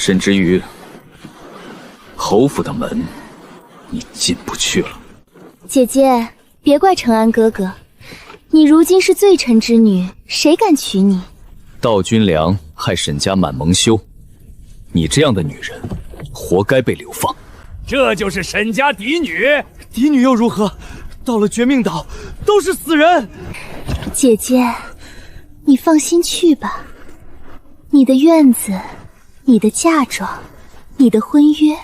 沈之瑜，侯府的门你进不去了。姐姐，别怪承安哥哥，你如今是罪臣之女，谁敢娶你？道君良害沈家满蒙羞，你这样的女人，活该被流放。这就是沈家嫡女，嫡女又如何？到了绝命岛，都是死人。姐姐，你放心去吧，你的院子、你的嫁妆、你的婚约，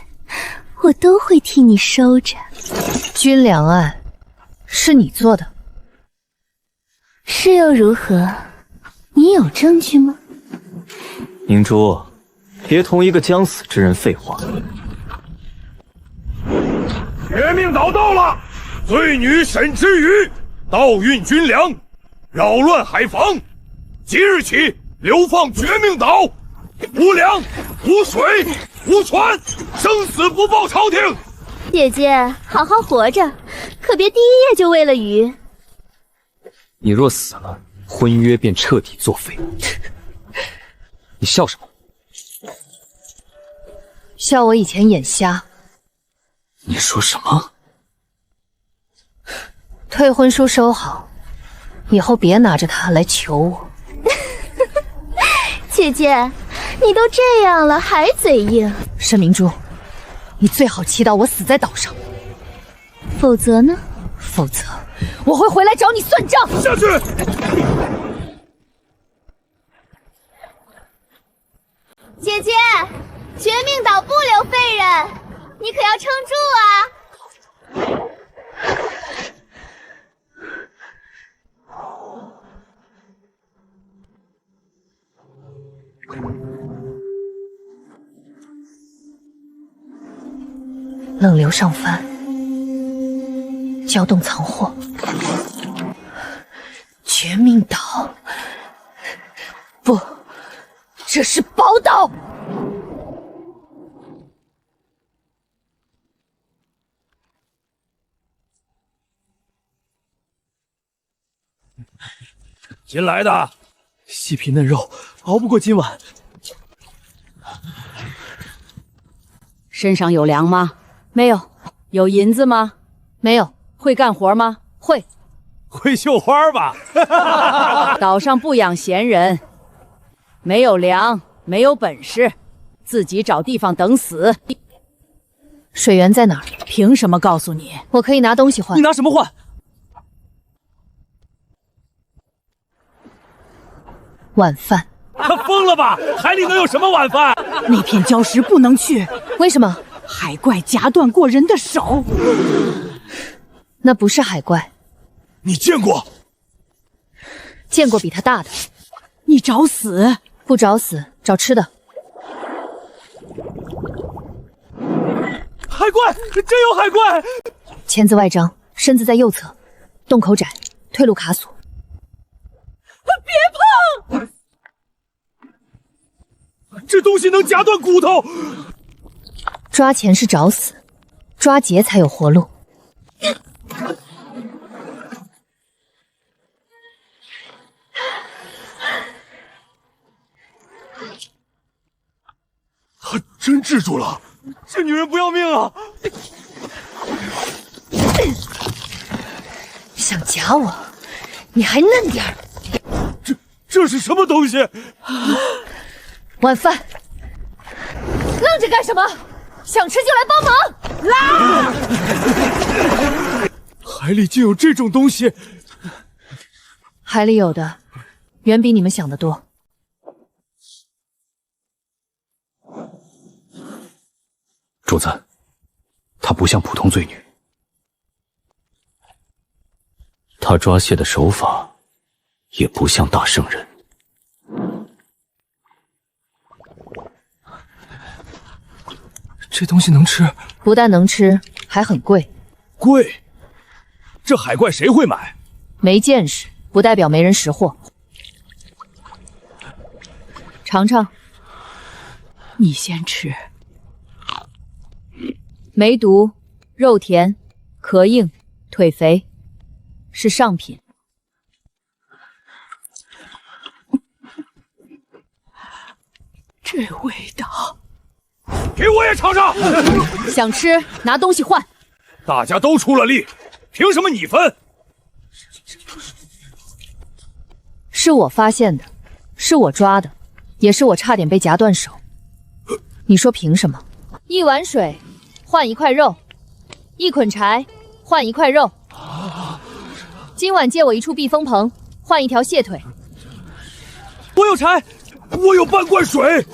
我都会替你收着。君良案是你做的？是又如何？你有证据吗？明珠，别同一个将死之人废话。绝命岛到了，罪女沈之瑜盗运军粮，扰乱海防，即日起流放绝命岛，无粮、无水、无船，生死不报朝廷。姐姐，好好活着，可别第一夜就喂了鱼。你若死了，婚约便彻底作废。你笑什么？笑我以前眼瞎。你说什么？退婚书收好，以后别拿着它来求我。姐姐，你都这样了还嘴硬，沈明珠，你最好祈祷我死在岛上，否则呢？否则我会回来找你算账。下去！姐姐，绝命岛不留废人，你可要撑住啊！冷流上帆，搅动藏货。绝命岛，不，这是宝岛。新来的，细皮嫩肉，熬不过今晚。身上有粮吗？没有。有银子吗？没有。会干活吗？会。会绣花吧？岛上不养闲人，没有粮，没有本事，自己找地方等死。水源在哪儿？凭什么告诉你？我可以拿东西换。你拿什么换？晚饭。他疯了吧？海里能有什么晚饭？那片礁石不能去，为什么？海怪夹断过人的手。那不是海怪。你见过？见过比他大的。你找死？不找死，找吃的。海怪，真有海怪！钳子外张，身子在右侧，洞口窄，退路卡锁。别碰！这东西能夹断骨头。抓钱是找死，抓劫才有活路。他真制住了，这女人不要命啊！想夹我，你还嫩点儿。这是什么东西？晚饭。愣着干什么？想吃就来帮忙！拉！海里竟有这种东西！海里有的，远比你们想的多。主子，她不像普通罪女，她抓蟹的手法也不像大圣人。这东西能吃？不但能吃，还很贵。贵？这海怪谁会买？没见识，不代表没人识货。尝尝。你先吃。没毒，肉甜，壳硬，腿肥，是上品。这味道。给我也尝尝。想吃拿东西换。大家都出了力，凭什么你分？是我发现的，是我抓的，也是我差点被夹断手。你说凭什么？一碗水换一块肉，一捆柴换一块肉。今晚借我一处避风棚，换一条蟹腿。我有柴，我有半罐水。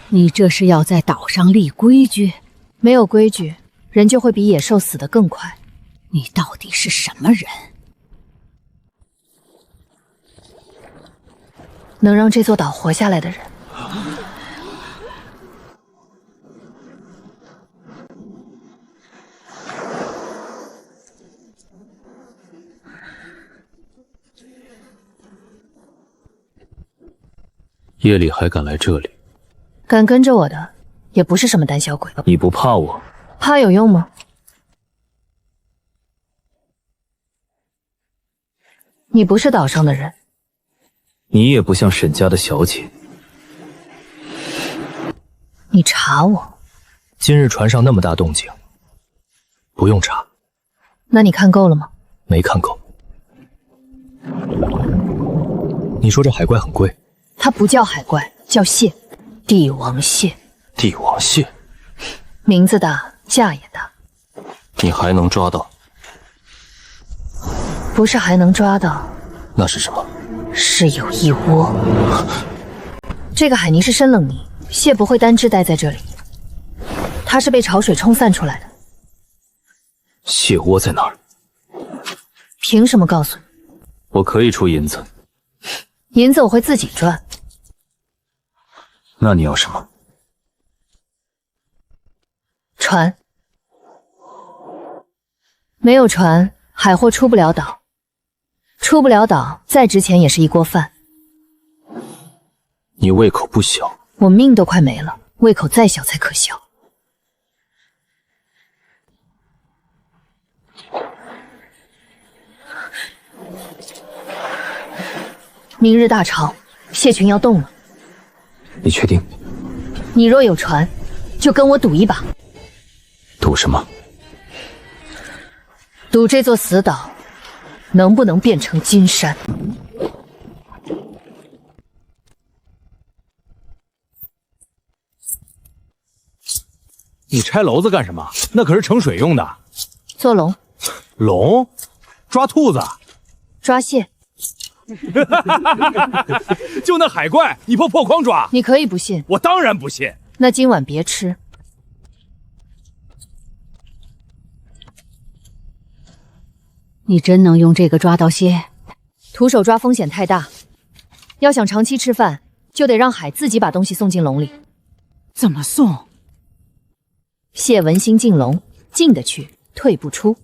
你这是要在岛上立规矩？没有规矩，人就会比野兽死得更快。你到底是什么人？能让这座岛活下来的人。夜里还敢来这里？敢跟着我的，也不是什么胆小鬼。你不怕我？怕有用吗？你不是岛上的人，你也不像沈家的小姐。你查我？今日船上那么大动静，不用查。那你看够了吗？没看够。你说这海怪很贵？它不叫海怪，叫蟹，帝王蟹。帝王蟹，名字大，价也大。你还能抓到？不是还能抓到，那是什么？是有一窝。这个海泥是深冷泥，蟹不会单只待在这里，它是被潮水冲散出来的。蟹窝在哪儿？凭什么告诉你？我可以出银子。银子我会自己赚。那你要什么？船。没有船，海货出不了岛。出不了岛，再值钱也是一锅饭。你胃口不小。我命都快没了，胃口再小才可笑。明日大潮，蟹群要动了。你确定？你若有船，就跟我赌一把。赌什么？赌这座死岛能不能变成金山。你拆篓子干什么？那可是盛水用的。做龙。龙？抓兔子？抓蟹。就那海怪，你破筐抓？你可以不信，我当然不信。那今晚别吃。你真能用这个抓到蟹？徒手抓风险太大，要想长期吃饭，就得让海自己把东西送进笼里。怎么送？蟹闻心进笼，进得去，退不出。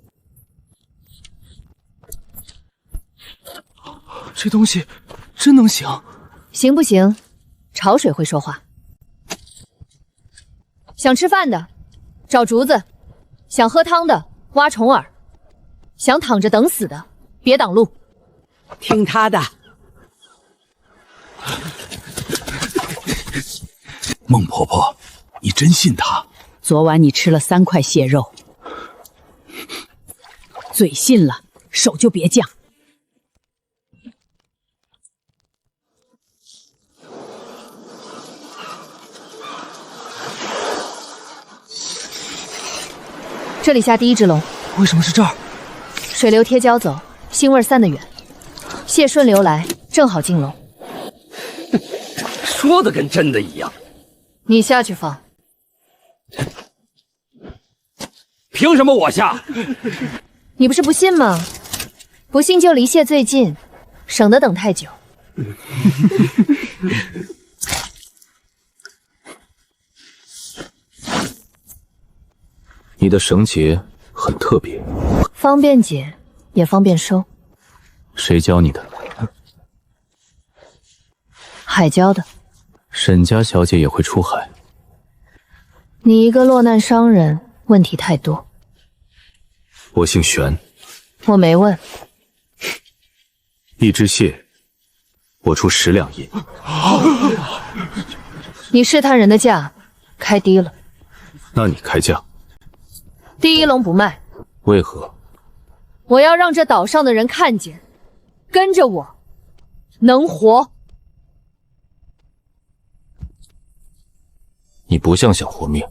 这东西真能行？行不行？潮水会说话。想吃饭的，找竹子；想喝汤的，挖虫耳；想躺着等死的，别挡路。听他的。孟婆婆，你真信他？昨晚你吃了3块蟹肉，嘴信了，手就别犟。这里下第一只龙。为什么是这儿？水流贴胶走，腥味散得远。蟹顺流来，正好进笼。说的跟真的一样。你下去放。凭什么我下？你不是不信吗？不信就离蟹最近，省得等太久。你的绳结很特别，方便解，也方便收。谁教你的？海教的。沈家小姐也会出海？你一个落难商人，问题太多。我姓玄。我没问。一只蟹，我出10两银。你试探人的价开低了，那你开价？第一笼不卖。为何？我要让这岛上的人看见，跟着我能活。你不像想活命，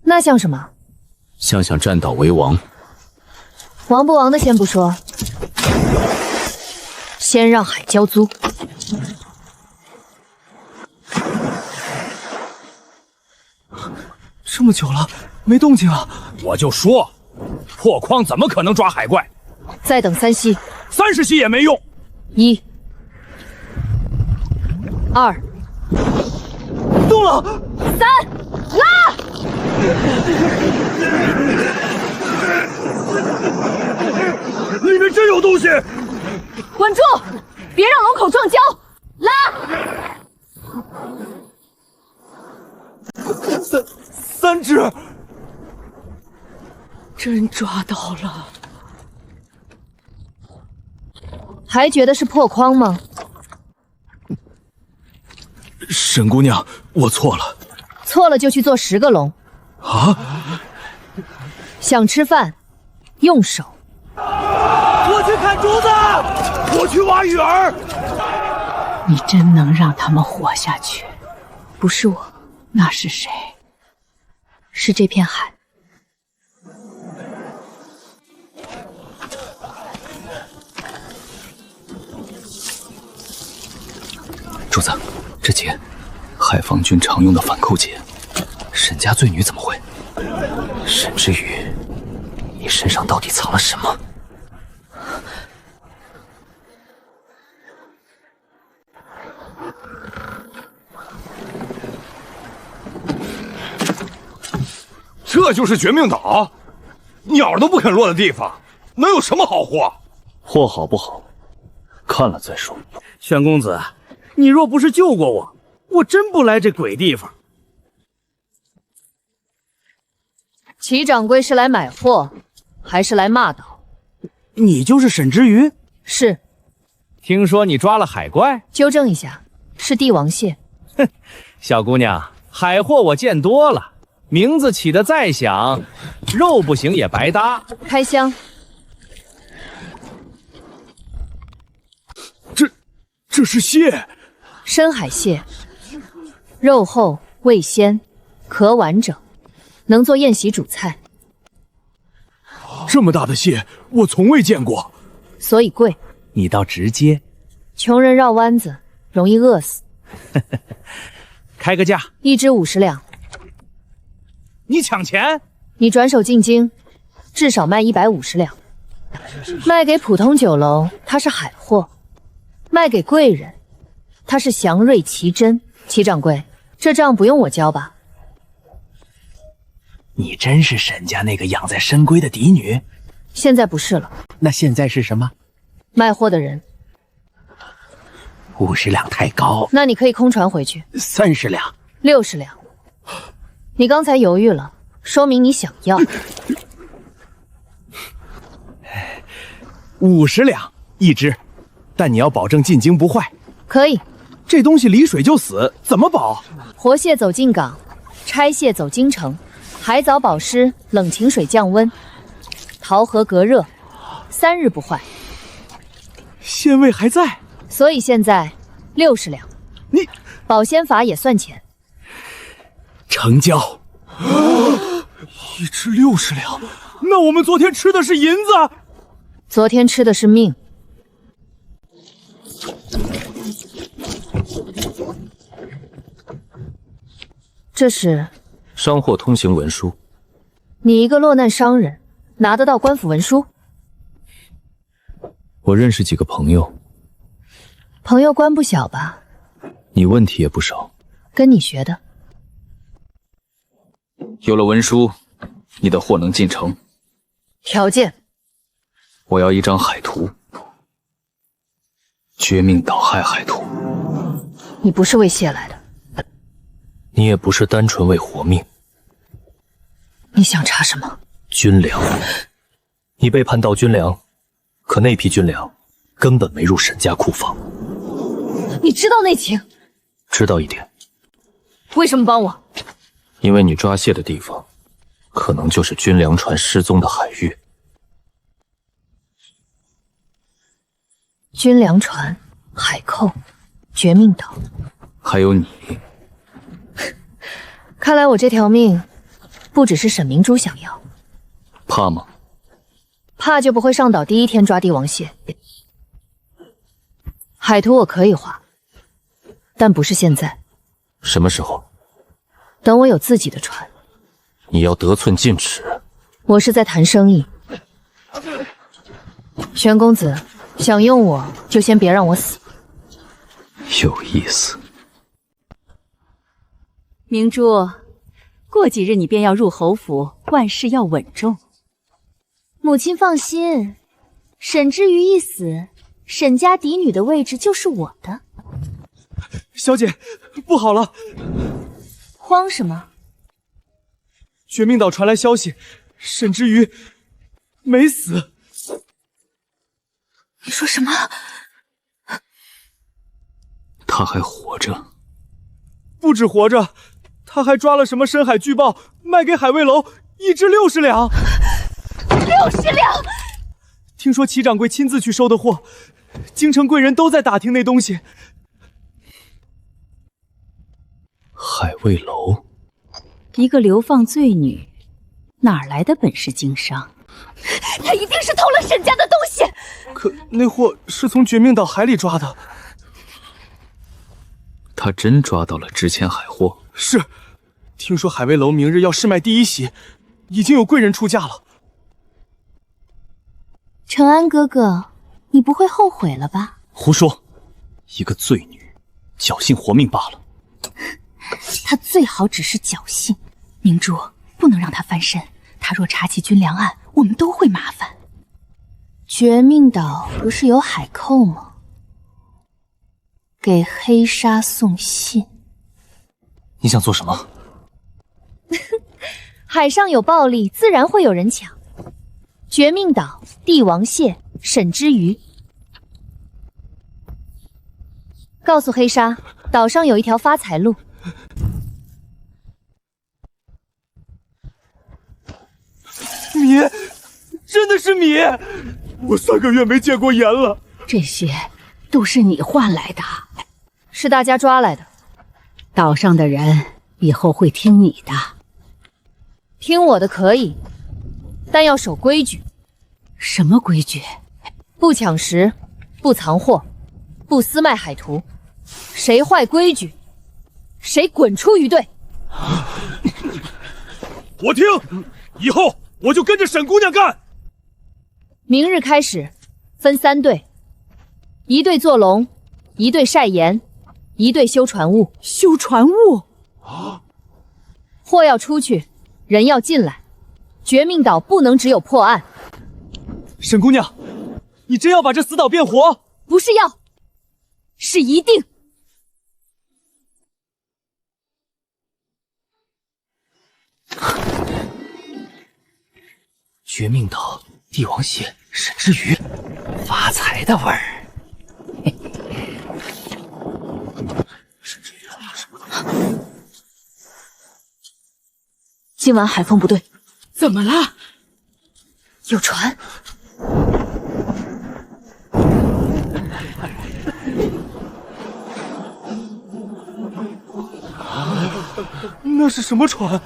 那像什么？像想占岛为王。王不王的先不说，先让海交租。这么久了没动静啊！我就说，破框怎么可能抓海怪？再等3息，30息也没用。1、2，动了！3，拉！里面真有东西！稳住，别让龙口撞礁！拉！三只，真抓到了！还觉得是破框吗？沈姑娘，我错了。错了就去做10个龙。啊！想吃饭，用手。我去砍竹子，我去挖鱼儿。你真能让他们活下去？不是我，那是谁？是这片海。主子，这劫，海防军常用的反扣劫。沈家罪女怎么会？沈之宇，你身上到底藏了什么？这就是绝命岛，鸟都不肯落的地方，能有什么好货？货好不好，看了再说。玄公子，你若不是救过我，我真不来这鬼地方。齐掌柜是来买货，还是来骂岛？你就是沈之瑜？是。听说你抓了海怪？纠正一下，是帝王蟹。哼，小姑娘，海货我见多了，名字起得再响，肉不行也白搭。开箱。这是蟹，深海蟹，肉厚味鲜，壳完整，能做宴席主菜。这么大的蟹，我从未见过，所以贵。你倒直接，穷人绕弯子，容易饿死。开个价，1只50两。你抢钱？你转手进京，至少卖150两。卖给普通酒楼，它是海货；卖给贵人，它是祥瑞奇珍。齐掌柜，这账不用我交吧？你真是沈家那个养在深闺的嫡女？现在不是了。那现在是什么？卖货的人。50两太高，那你可以空船回去。30两，60两。你刚才犹豫了，说明你想要。50两1只，但你要保证进京不坏。可以。这东西离水就死，怎么保？活蟹走进港，拆蟹走京城，海藻保湿，冷清水降温，桃核隔热，3日不坏。鲜味还在，所以现在60两。你保鲜法也算钱。成交。1只60两，那我们昨天吃的是银子？昨天吃的是命。这是商货通行文书。你一个落难商人，拿得到官府文书？我认识几个朋友。朋友官不小吧？你问题也不少。跟你学的。有了文书，你的货能进城。条件？我要一张海图，绝命岛害海图。你不是为蟹来的。你也不是单纯为活命。你想查什么？军粮。你背叛盗军粮，可那批军粮根本没入沈家库房。你知道内情？知道一点。为什么帮我？因为你抓蟹的地方，可能就是军粮船失踪的海域。军粮船、海寇、绝命岛，还有你。看来我这条命，不只是沈明珠想要。怕吗？怕就不会上岛第一天抓帝王蟹。海图我可以画，但不是现在。什么时候？等我有自己的船。你要得寸进尺。我是在谈生意。玄公子想用我，就先别让我死。有意思。明珠，过几日你便要入侯府，万事要稳重。母亲放心，沈之瑜一死，沈家嫡女的位置就是我的。小姐，不好了！慌什么？绝命岛传来消息，沈之瑜没死。你说什么？他还活着？不止活着，他还抓了什么深海巨豹，卖给海味楼，1只60两。60两！听说齐掌柜亲自去收的货，京城贵人都在打听那东西。海味楼，一个流放罪女，哪来的本事经商？他一定是偷了沈家的东西。可那货是从绝命岛海里抓的。他真抓到了值钱海货？是，听说海味楼明日要试卖第1席，已经有贵人出价了。承安哥哥，你不会后悔了吧？胡说，一个罪女，侥幸活命罢了。他最好只是侥幸，明珠不能让他翻身。他若查起军粮案，我们都会麻烦。绝命岛不是有海寇吗？给黑纱送信。你想做什么？海上有暴利，自然会有人抢。绝命岛、帝王蟹、沈之瑜，告诉黑纱，岛上有一条发财路。米，真的是米！我3个月没见过盐了。这些都是你换来的，是大家抓来的。岛上的人以后会听你的。听我的可以，但要守规矩。什么规矩？不抢食，不藏货，不私卖海图。谁坏规矩，谁滚出鱼队。我听，以后我就跟着沈姑娘干。明日开始，分3队，1队做龙，1队晒盐，1队修船坞。修船坞？货要出去，人要进来。绝命岛不能只有破案。沈姑娘，你真要把这死岛变活？不是要，是一定。绝命岛、帝王蟹、沈之瑜，发财的味儿。今晚海风不对，怎么了？有船。那是什么船？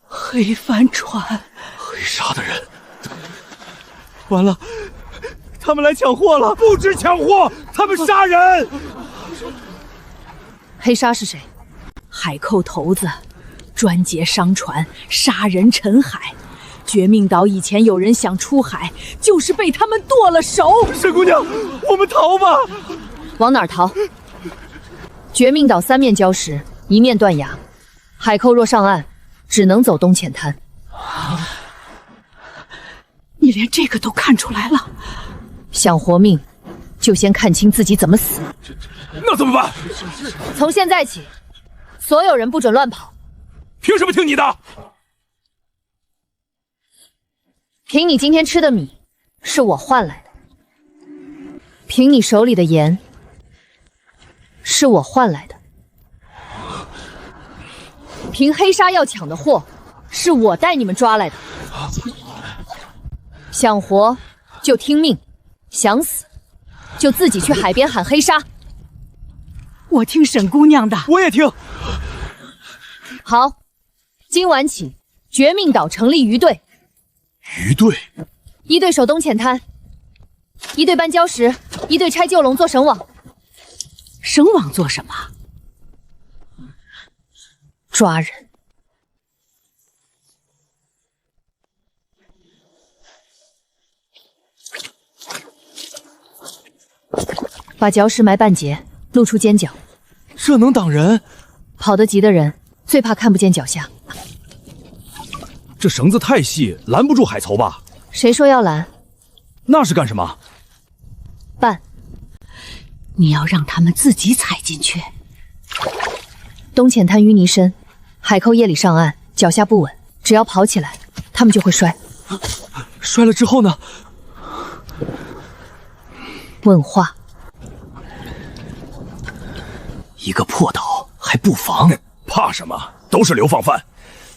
黑帆船。黑纱的人，完了，他们来抢货了！不止抢货，他们杀人！黑纱是谁？海寇头子，专劫商船，杀人沉海。绝命岛以前有人想出海，就是被他们剁了手。沈姑娘，我们逃吧！往哪儿逃？绝命岛3面礁石，1面断崖。海寇若上岸，只能走东浅滩。你连这个都看出来了？想活命，就先看清自己怎么死。那怎么办？从现在起，所有人不准乱跑。凭什么听你的？凭你今天吃的米，是我换来的；凭你手里的盐，是我换来的。凭黑鲨要抢的货，是我带你们抓来的。想活就听命，想死就自己去海边喊黑鲨。我听沈姑娘的。我也听。好，今晚起，绝命岛成立鱼队。鱼队，一队守东浅滩，一队搬礁石，一队拆旧笼做绳网。绳网做什么？抓人。把礁石埋半截，露出尖角。这能挡人？跑得急的人最怕看不见脚下。这绳子太细，拦不住海曹吧？谁说要拦？那是干什么？绊。你要让他们自己踩进去。东浅滩淤泥深，海寇夜里上岸，脚下不稳，只要跑起来，他们就会摔。摔了之后呢？问话。一个破岛还不防？怕什么？都是流放犯。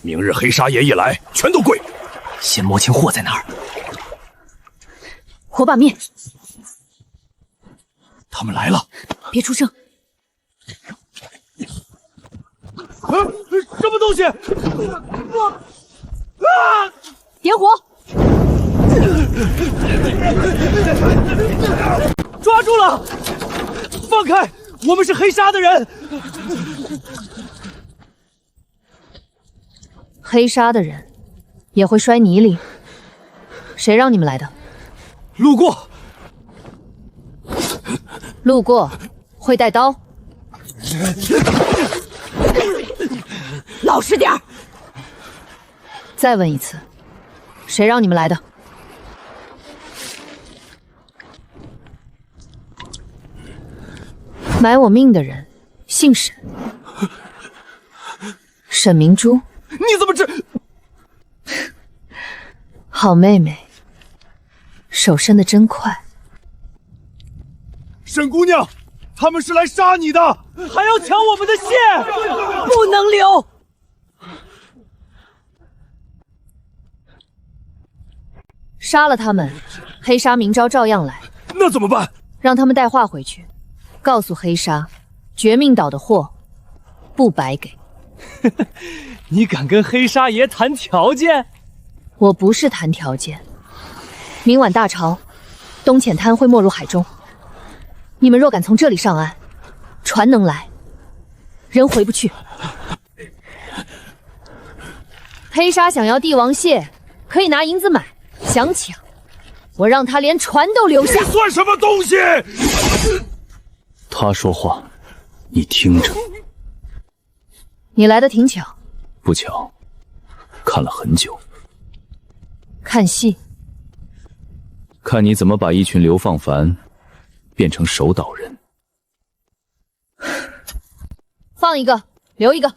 明日黑鲨爷一来，全都跪。先摸清货在哪儿。火把面。他们来了，别出声。什么东西？点火！抓住了！放开！我们是黑鲨的人。黑鲨的人也会摔泥里。谁让你们来的？路过。路过会带刀。老实点儿！再问一次，谁让你们来的？买我命的人姓沈，沈明珠。你怎么知？好妹妹，手伸得真快。沈姑娘，他们是来杀你的，还要抢我们的线，不能留。杀了他们，黑鲨明朝照样来。那怎么办？让他们带话回去，告诉黑鲨，绝命岛的货不白给。你敢跟黑鲨爷谈条件？我不是谈条件。明晚大潮，东浅滩会没入海中。你们若敢从这里上岸，船能来，人回不去。黑鲨想要帝王蟹，可以拿银子买；想抢，我让他连船都留下。你算什么东西？他说话，你听着。你来的挺巧。不巧，看了很久。看戏。看你怎么把一群流放犯变成守岛人。放一个，留一个。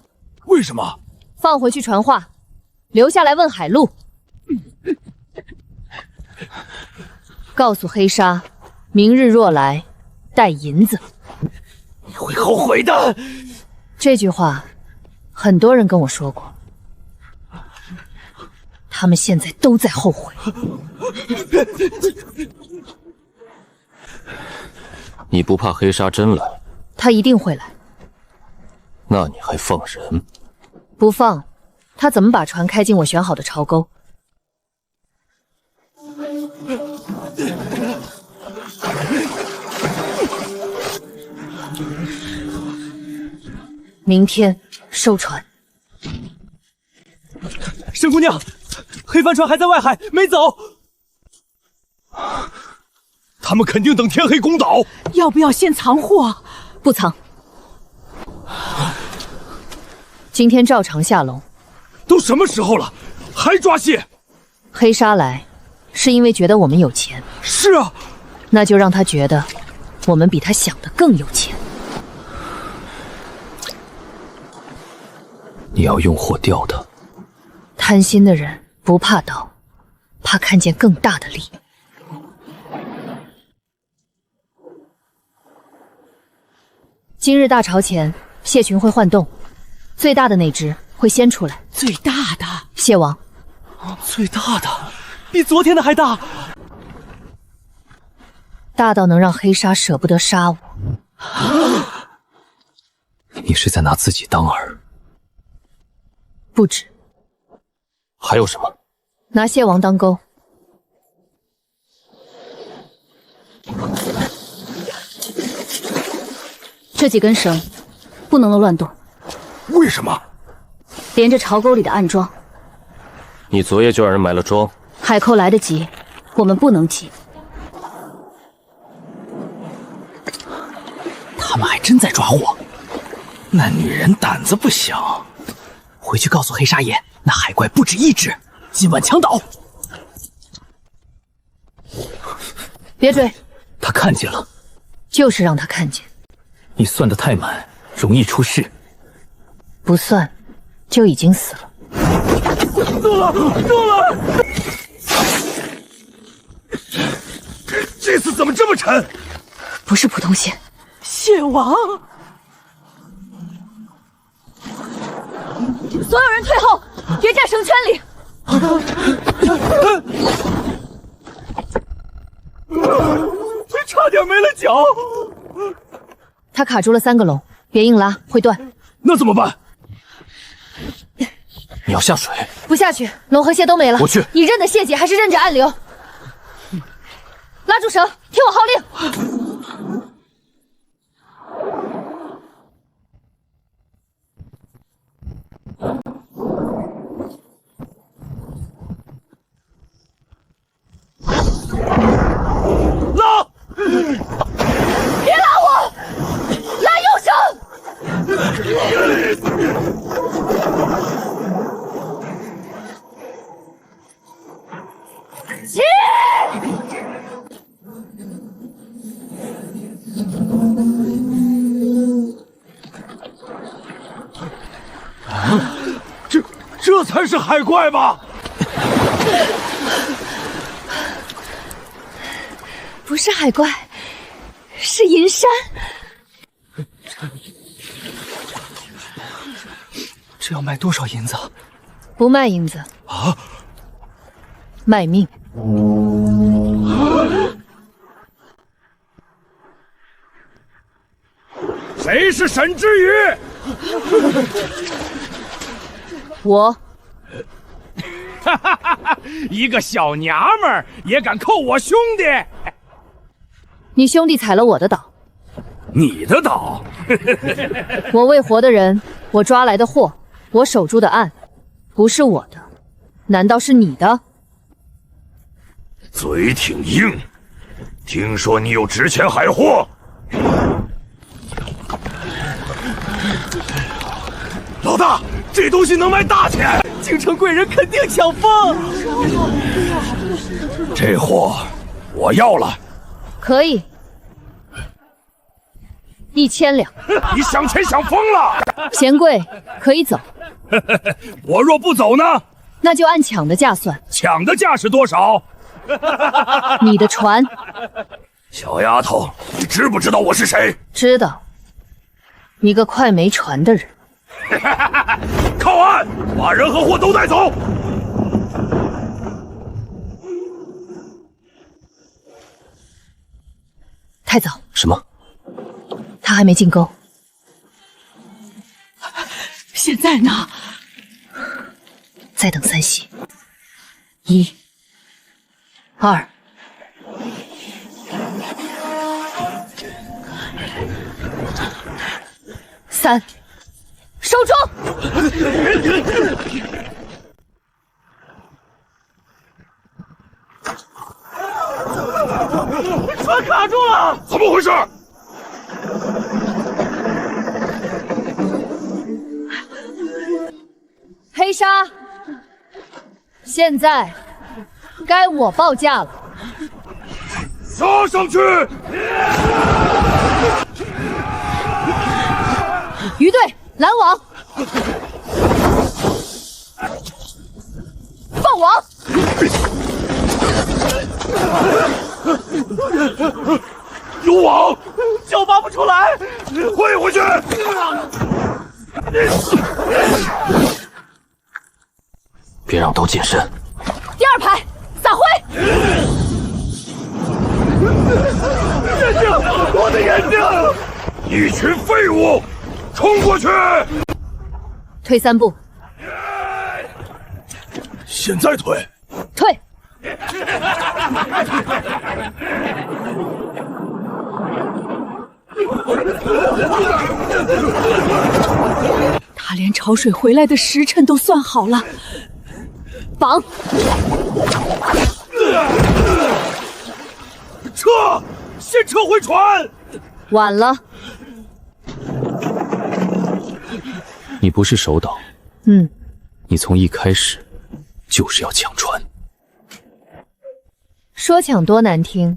为什么？放回去传话，留下来问海路。告诉黑鲨，明日若来，带银子。你会后悔的。这句话，很多人跟我说过，他们现在都在后悔。你不怕黑鲨真来？他一定会来。那你还放人？不放，他怎么把船开进我选好的潮沟？明天收船。沈姑娘，黑帆船还在外海，没走。他们肯定等天黑攻岛。要不要先藏货？不藏。今天照常下笼。都什么时候了，还抓蟹？黑鲨来，是因为觉得我们有钱。是啊，那就让他觉得我们比他想的更有钱。你要用火钓他。贪心的人不怕刀，怕看见更大的利。今日大潮前，蟹群会换洞，最大的那只会先出来。最大的蟹王，最大的，比昨天的还大，大到能让黑鲨舍不得杀我。你是在拿自己当饵？不止，还有什么？拿蟹王当钩。这几根绳不能乱动，为什么？连着巢沟里的暗桩。你昨夜就让人埋了桩。海寇来得及，我们不能急。他们还真在抓货，那女人胆子不小。回去告诉黑鲨爷，那海怪不止一只，今晚强倒。别追，他看见了，就是让他看见。你算得太满，容易出事。不算，就已经死了。动了！这次怎么这么沉？不是普通蟹，蟹王。所有人退后，别站绳圈里。差点没了脚。他卡住了3个笼，别硬拉，会断。那怎么办？你要下水？不下去，龙和蟹都没了。我去。你认得蟹姐还是认着暗流？拉住绳，听我号令。拉！别拉我，拉右绳。起！这才是海怪吧？不是海怪，是银山。这要卖多少银子？不卖银子啊，卖命。谁是沈之宇？我。一个小娘们儿也敢扣我兄弟？你兄弟踩了我的岛。你的岛？我喂活的人，我抓来的货，我守住的岸，不是我的，难道是你的？嘴挺硬，听说你有值钱海货。老大，这东西能卖大钱，京城贵人肯定抢疯。这货我要了。可以，1000两。你想钱想疯了？嫌贵可以走。我若不走呢？那就按抢的价算。抢的价是多少？你的船。小丫头，你知不知道我是谁？知道。一个快没船的人。靠岸，把人和货都带走。太早。什么？他还没进沟。现在呢？再等3息。1、2。3，收桩！船卡住了，怎么回事？黑鲨，现在该我报价了。杀上去！鱼队拦网，放网。有网，脚拔不出来，挥回去。别让刀近身。第二排，撒灰！眼睛，我的眼睛！一群废物，冲过去！退3步。现在退。退。他连潮水回来的时辰都算好了，绑！撤！先撤回船！晚了。你不是守岛，你从一开始就是要抢船。说抢多难听，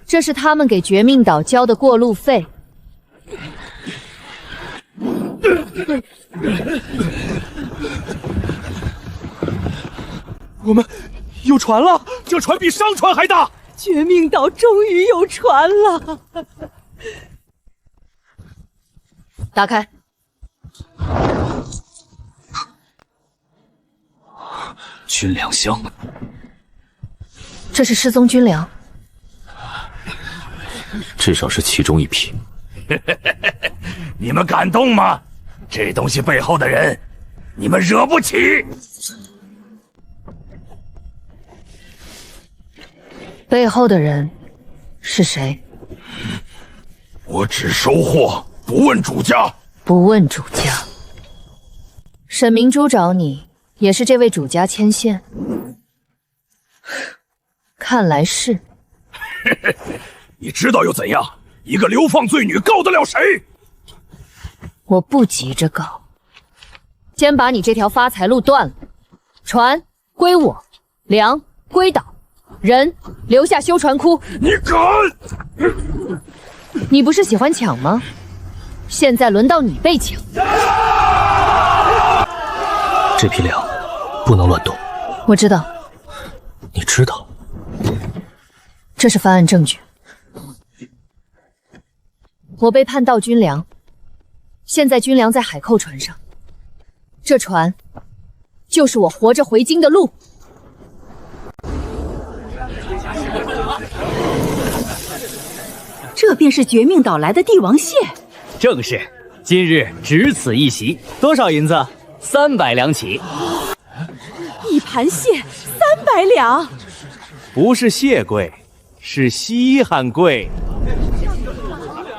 这是他们给绝命岛交的过路费。我们有船了，这船比商船还大。绝命岛终于有船了。打开。军粮箱，这是失踪军粮，至少是其中一批。你们敢动吗？这东西背后的人，你们惹不起。背后的人是谁？我只收货，不问主家。不问主家。沈明珠找你，也是这位主家牵线。看来是。你知道又怎样？一个流放罪女告得了谁？我不急着告，先把你这条发财路断了。船归我，粮归岛，人留下修船窟。你敢！你不是喜欢抢吗？现在轮到你被抢。这批粮不能乱动。我知道。你知道？这是翻案证据。我被判盗军粮，现在军粮在海寇船上，这船就是我活着回京的路。这便是绝命岛来的帝王蟹。正是，今日只此一席，多少银子？300两起。一盘蟹300两，不是蟹贵，是稀罕贵。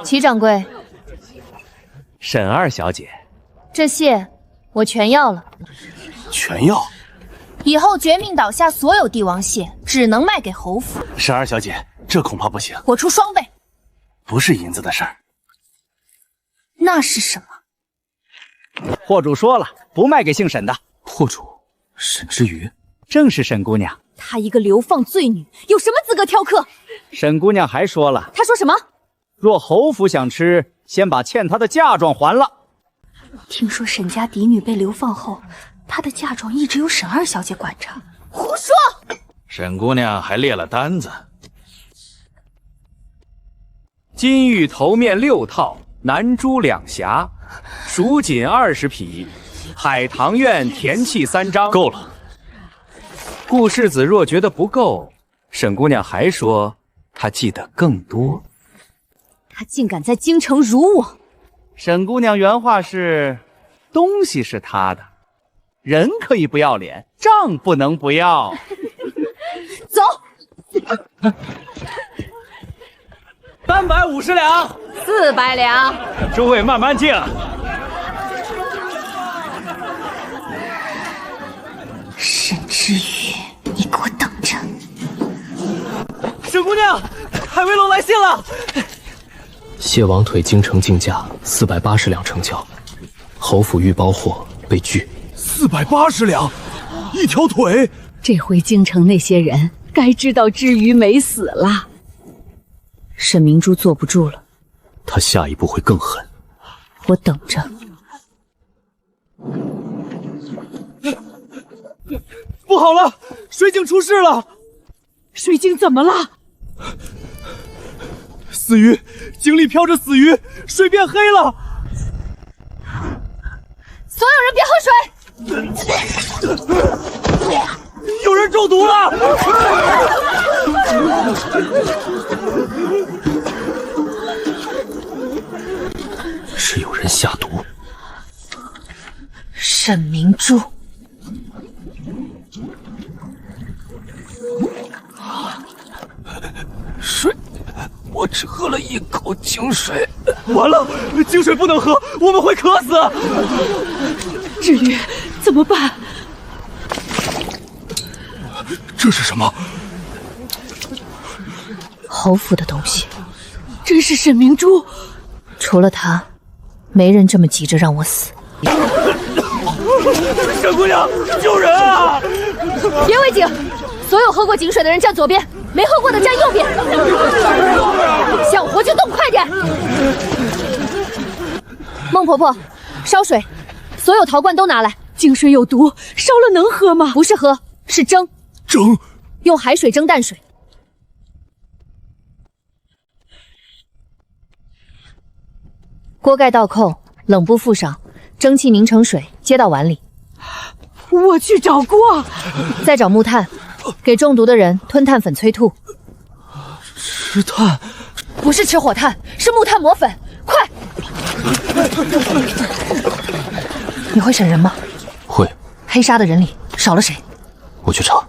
齐掌柜，沈二小姐，这蟹我全要了。全要？以后绝命岛下所有帝王蟹只能卖给侯府。沈二小姐，这恐怕不行。我出双倍。不是银子的事儿。那是什么？货主说了，不卖给姓沈的。货主沈之瑜，正是沈姑娘。她一个流放罪女，有什么资格挑客？沈姑娘还说了，她说什么？若侯府想吃，先把欠她的嫁妆还了。听说沈家嫡女被流放后，她的嫁妆一直由沈二小姐管着。胡说！沈姑娘还列了单子。金玉头面6套，南珠2匣，蜀锦20匹，海棠院田契3张。够了。顾世子若觉得不够，沈姑娘还说她记得更多。她竟敢在京城辱我！沈姑娘原话是：东西是她的，人可以不要脸，账不能不要。走。350两，400两。诸位慢慢敬。沈之瑜，你给我等着！沈姑娘，海威楼来信了。蟹王腿京城竞价480两成交，侯府预包货被拒。480两，一条腿。这回京城那些人该知道之瑜没死了。沈明珠坐不住了，他下一步会更狠。我等着。不好了，水井出事了！水井怎么了？死鱼，井里飘着死鱼，水变黑了。所有人别喝水！有人中毒了！是有人下毒。沈明珠，水，我只喝了一口井水。完了，井水不能喝，我们会渴死。至于怎么办？这是什么？侯府的东西，真是沈明珠。除了他，没人这么急着让我死。沈姑娘，救人啊！别违警，所有喝过井水的人站左边，没喝过的站右边。想活就动快点！孟婆婆，烧水，所有陶罐都拿来。井水有毒，烧了能喝吗？不是喝，是蒸。蒸？用海水蒸淡水。锅盖倒扣，冷布覆上，蒸汽凝成水，接到碗里。我去找锅。再找木炭，给中毒的人吞炭粉催吐。吃炭？不是吃火炭，是木炭磨粉，快！你会审人吗？会。黑纱的人里少了谁？我去查。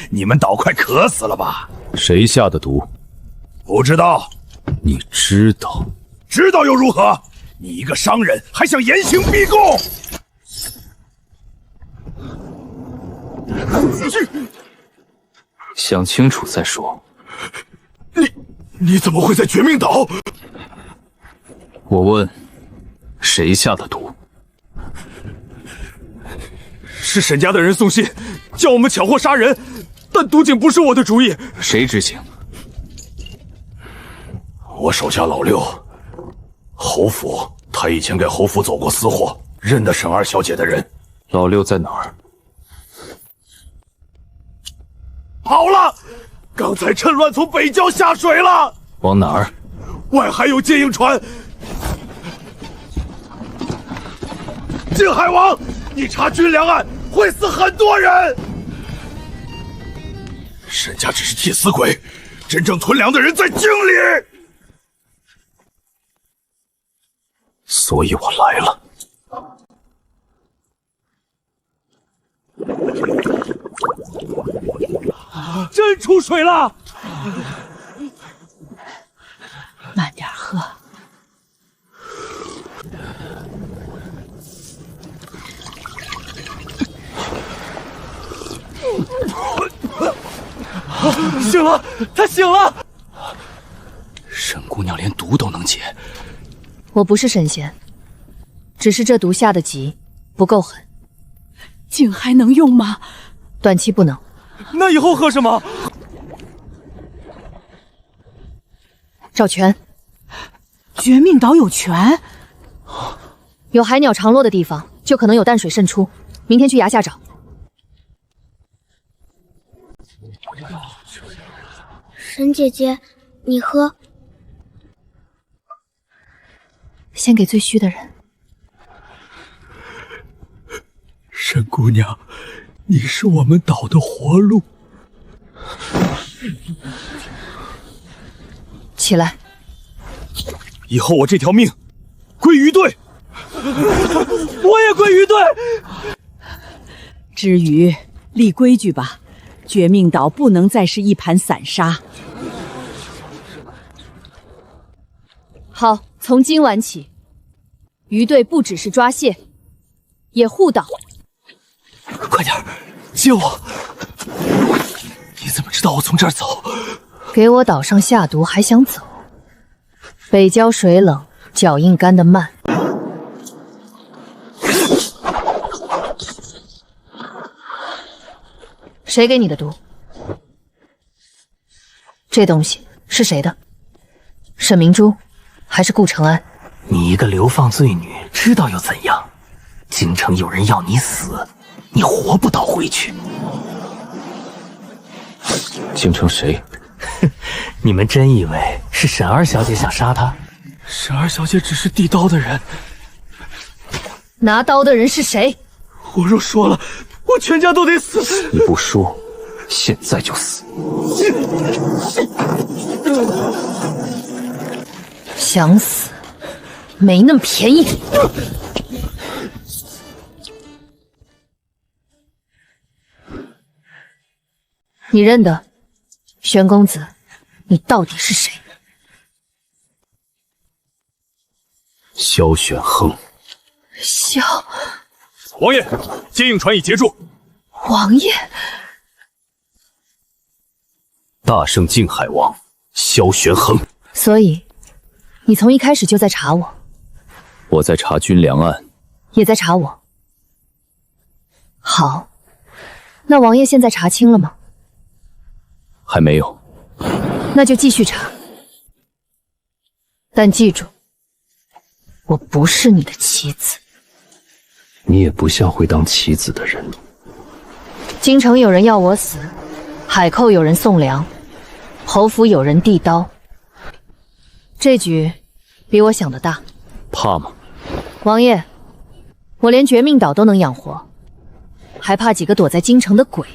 你们岛快渴死了吧？谁下的毒？不知道。你知道？知道又如何？你一个商人还想严刑逼供？想清楚再说。你怎么会在绝命岛？我问，谁下的毒？是沈家的人送信，叫我们抢货杀人，但毒井不是我的主意。谁执行？我手下老六，侯府，他以前给侯府走过私货，认得沈二小姐的人。老六在哪儿？跑了！刚才趁乱从北郊下水了。往哪儿？外还有接应船。靖海王，你查军粮案会死很多人。沈家只是替死鬼，真正囤粮的人在京里。所以我来了。真出水了！慢点喝。醒了，他醒了。沈姑娘连毒都能解。我不是沈贤，只是这毒下得急，不够狠。井还能用吗？短期不能。那以后喝什么？找泉。绝命岛有泉？有海鸟常落的地方，就可能有淡水渗出。明天去崖下找。沈姐姐，你喝。先给最虚的人。沈姑娘，你是我们岛的活路。起来。以后我这条命归鱼队。我也归鱼队。至于立规矩吧，绝命岛不能再是一盘散沙。好，从今晚起，鱼队不只是抓蟹，也护岛。快点，接我！你怎么知道我从这儿走？给我岛上下毒还想走？北郊水冷，脚印干得慢。谁给你的毒？这东西是谁的？沈明珠，还是顾承安？你一个流放罪女，知道又怎样？京城有人要你死，你活不倒回去。京城谁？你们真以为是沈二小姐想杀他。沈二小姐只是递刀的人，拿刀的人是谁？我若说了，我全家都得死。你不说，现在就死。想死，没那么便宜。你认得？玄公子，你到底是谁？萧玄亨。萧王爷，接应船已截住。王爷，大圣境海王萧玄亨。所以你从一开始就在查我？我在查军粮案，也在查我。好，那王爷现在查清了吗？还没有。那就继续查，但记住，我不是你的棋子。你也不像会当棋子的人。京城有人要我死，海寇有人送粮，侯府有人递刀，这局比我想的大。怕吗？王爷，我连绝命岛都能养活，还怕几个躲在京城的鬼？